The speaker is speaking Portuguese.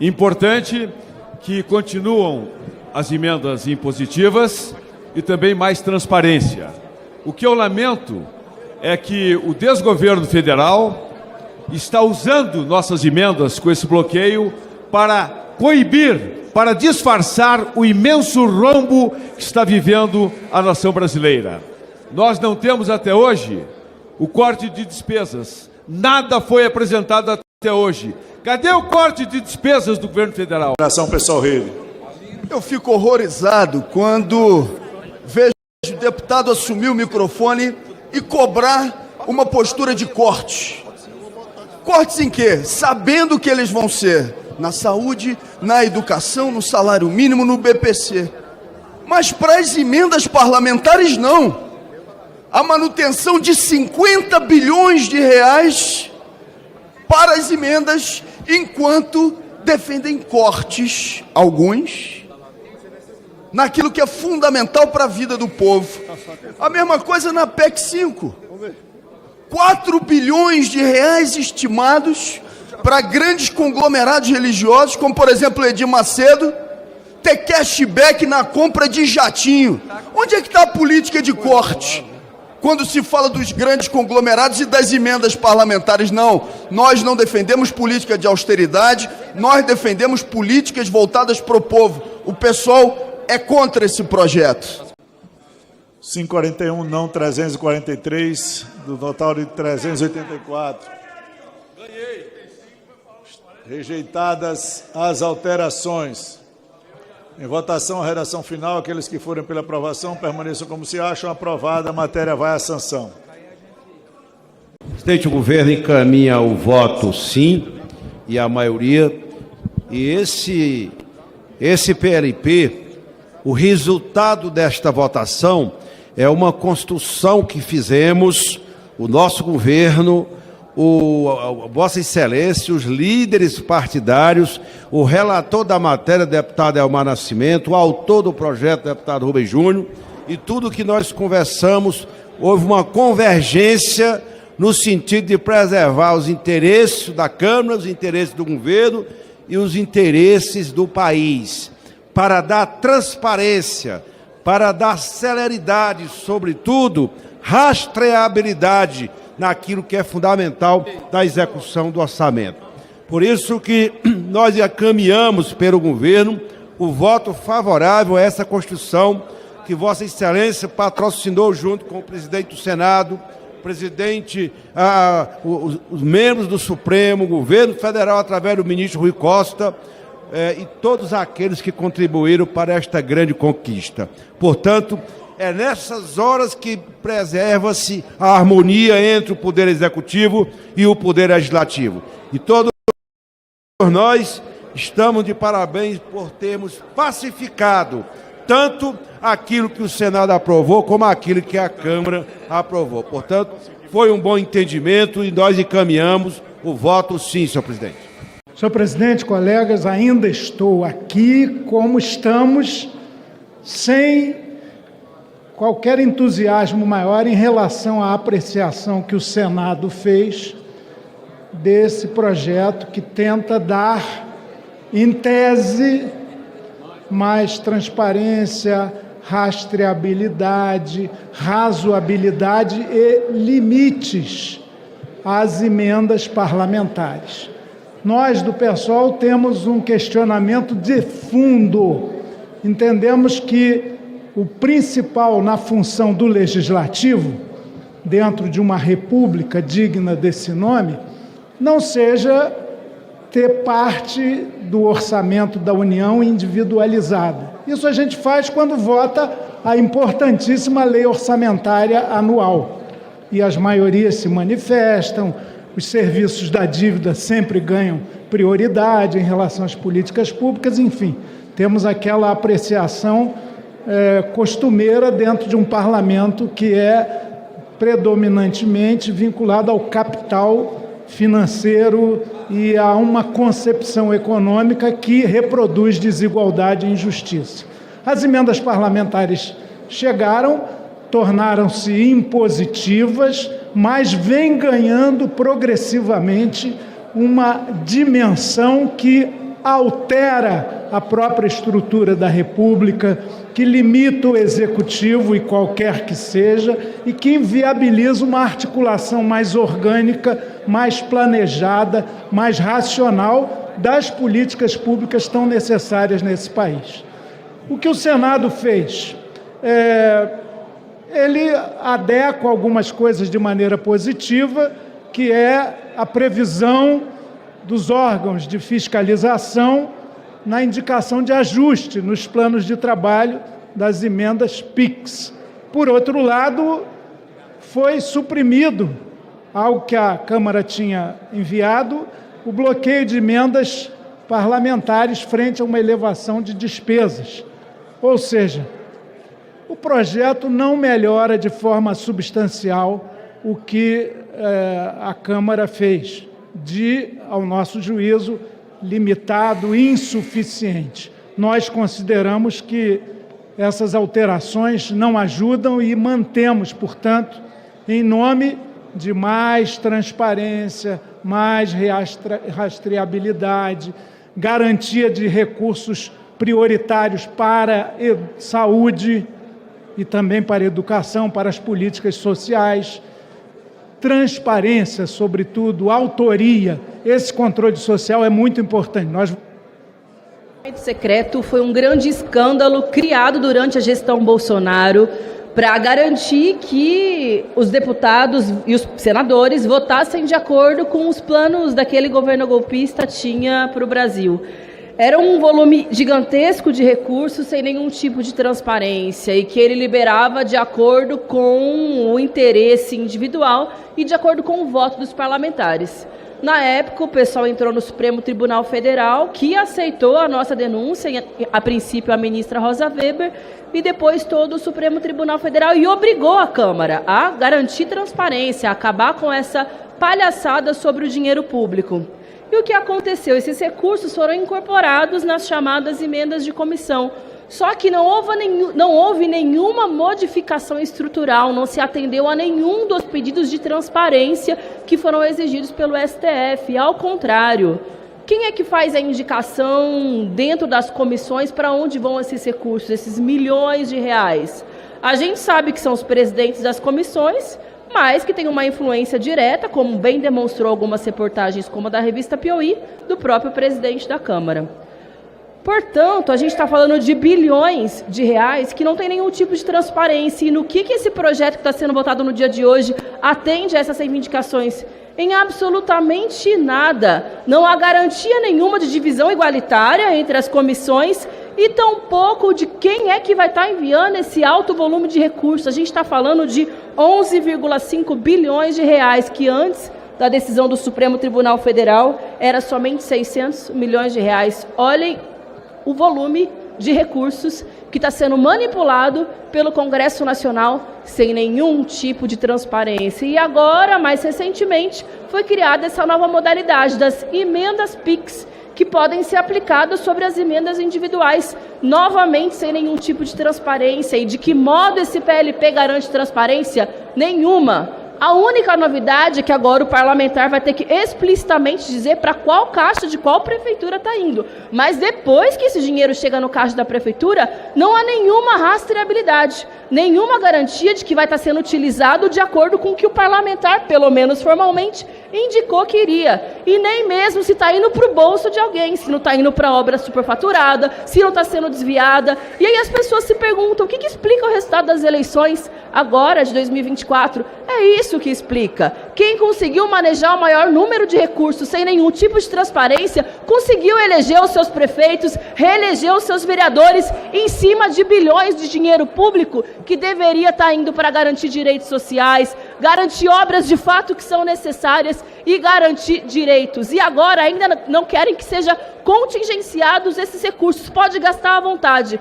Importante que continuam as emendas impositivas e também mais transparência. O que eu lamento é que o desgoverno federal está usando nossas emendas com esse bloqueio para coibir, para disfarçar o imenso rombo que está vivendo a nação brasileira. Nós não temos até hoje o corte de despesas. Nada foi apresentado até hoje. Cadê o corte de despesas do governo federal? Pessoal Rede. Eu fico horrorizado quando vejo o deputado assumir o microfone e cobrar uma postura de corte. Cortes em quê? Sabendo que eles vão ser na saúde, na educação, no salário mínimo, no BPC. Mas para as emendas parlamentares, não. A manutenção de 50 bilhões de reais para as emendas, enquanto defendem cortes, alguns, naquilo que é fundamental para a vida do povo. A mesma coisa na PEC 5. 4 bilhões de reais estimados para grandes conglomerados religiosos, como por exemplo Edir Macedo, ter cashback na compra de jatinho. Onde é que está a política de corte? Quando se fala dos grandes conglomerados e das emendas parlamentares, não. Nós não defendemos política de austeridade, nós defendemos políticas voltadas para o povo. O pessoal é contra esse projeto. 541, não 343, do total de 384. Rejeitadas as alterações. Em votação, a redação final, aqueles que forem pela aprovação permaneçam como se acham. Aprovada, a matéria vai à sanção. Presidente, o governo encaminha o voto sim, e a maioria, e esse PLP, o resultado desta votação é uma construção que fizemos, o nosso governo, Vossa Excelência, os líderes partidários, o relator da matéria, deputado Elmar Nascimento, o autor do projeto, deputado Rubem Júnior, e tudo que nós conversamos, houve uma convergência no sentido de preservar os interesses da Câmara, os interesses do governo e os interesses do país, para dar transparência, para dar celeridade, sobretudo, rastreabilidade naquilo que é fundamental da execução do orçamento. Por isso que nós encaminhamos pelo governo o voto favorável a essa Constituição que Vossa Excelência patrocinou junto com o presidente do Senado, os membros do Supremo, o governo federal através do ministro Rui Costa, e todos aqueles que contribuíram para esta grande conquista. Portanto, é nessas horas que preserva-se a harmonia entre o Poder Executivo e o Poder Legislativo. E todos nós estamos de parabéns por termos pacificado tanto aquilo que o Senado aprovou como aquilo que a Câmara aprovou. Portanto, foi um bom entendimento e nós encaminhamos o voto sim, senhor presidente. Senhor presidente, colegas, ainda estou aqui como estamos, sem qualquer entusiasmo maior em relação à apreciação que o Senado fez desse projeto que tenta dar, em tese, mais transparência, rastreabilidade, razoabilidade e limites às emendas parlamentares. Nós, do PSOL, temos um questionamento de fundo. Entendemos que o principal na função do Legislativo, dentro de uma república digna desse nome, não seja ter parte do orçamento da União individualizada. Isso a gente faz quando vota a importantíssima lei orçamentária anual. E as maiorias se manifestam, os serviços da dívida sempre ganham prioridade em relação às políticas públicas, enfim, temos aquela apreciação costumeira dentro de um parlamento que é predominantemente vinculado ao capital financeiro e a uma concepção econômica que reproduz desigualdade e injustiça. As emendas parlamentares chegaram, tornaram-se impositivas, mas vem ganhando progressivamente uma dimensão que altera a própria estrutura da República, que limita o Executivo, e qualquer que seja, e que inviabiliza uma articulação mais orgânica, mais planejada, mais racional das políticas públicas tão necessárias nesse país. O que o Senado fez? Ele adequa algumas coisas de maneira positiva, que é a previsão dos órgãos de fiscalização na indicação de ajuste nos planos de trabalho das emendas PIX. Por outro lado, foi suprimido, algo que a Câmara tinha enviado, o bloqueio de emendas parlamentares frente a uma elevação de despesas. Ou seja, o projeto não melhora de forma substancial o que a Câmara fez, ao nosso juízo, limitado e insuficiente. Nós consideramos que essas alterações não ajudam e mantemos, portanto, em nome de mais transparência, mais rastreabilidade, garantia de recursos prioritários para a saúde e também para a educação, para as políticas sociais, transparência, sobretudo, autoria. Esse controle social é muito importante. O secreto foi um grande escândalo criado durante a gestão Bolsonaro para garantir que os deputados e os senadores votassem de acordo com os planos daquele governo golpista tinha para o Brasil. Era um volume gigantesco de recursos sem nenhum tipo de transparência e que ele liberava de acordo com o interesse individual e de acordo com o voto dos parlamentares. Na época, o pessoal entrou no Supremo Tribunal Federal, que aceitou a nossa denúncia, a princípio a ministra Rosa Weber, e depois todo o Supremo Tribunal Federal, e obrigou a Câmara a garantir transparência, a acabar com essa palhaçada sobre o dinheiro público. E o que aconteceu? Esses recursos foram incorporados nas chamadas emendas de comissão. Só que não houve nenhuma modificação estrutural, não se atendeu a nenhum dos pedidos de transparência que foram exigidos pelo STF. Ao contrário, quem é que faz a indicação dentro das comissões para onde vão esses recursos, esses milhões de reais? A gente sabe que são os presidentes das comissões, mas que tem uma influência direta, como bem demonstrou algumas reportagens como a da revista Piauí, do próprio presidente da Câmara. Portanto, a gente está falando de bilhões de reais que não tem nenhum tipo de transparência. E no que esse projeto que está sendo votado no dia de hoje atende a essas reivindicações? Em absolutamente nada. Não há garantia nenhuma de divisão igualitária entre as comissões e tampouco de quem é que vai estar enviando esse alto volume de recursos. A gente está falando de 11,5 bilhões de reais, que antes da decisão do Supremo Tribunal Federal era somente 600 milhões de reais. Olhem o volume de recursos que está sendo manipulado pelo Congresso Nacional sem nenhum tipo de transparência. E agora, mais recentemente, foi criada essa nova modalidade das emendas PIX, que podem ser aplicadas sobre as emendas individuais, novamente sem nenhum tipo de transparência. E de que modo esse PLP garante transparência? Nenhuma. A única novidade é que agora o parlamentar vai ter que explicitamente dizer para qual caixa de qual prefeitura está indo. Mas depois que esse dinheiro chega no caixa da prefeitura, não há nenhuma rastreabilidade, nenhuma garantia de que vai estar sendo utilizado de acordo com o que o parlamentar, pelo menos formalmente, indicou que iria. E nem mesmo se está indo para o bolso de alguém, se não está indo para obra superfaturada, se não está sendo desviada. E aí as pessoas se perguntam, o que explica o resultado das eleições agora, de 2024? É isso que explica. Quem conseguiu manejar o maior número de recursos sem nenhum tipo de transparência, conseguiu eleger os seus prefeitos, reeleger os seus vereadores em cima de bilhões de dinheiro público que deveria estar indo para garantir direitos sociais, garantir obras de fato que são necessárias e garantir direitos. E agora ainda não querem que sejam contingenciados esses recursos. Pode gastar à vontade.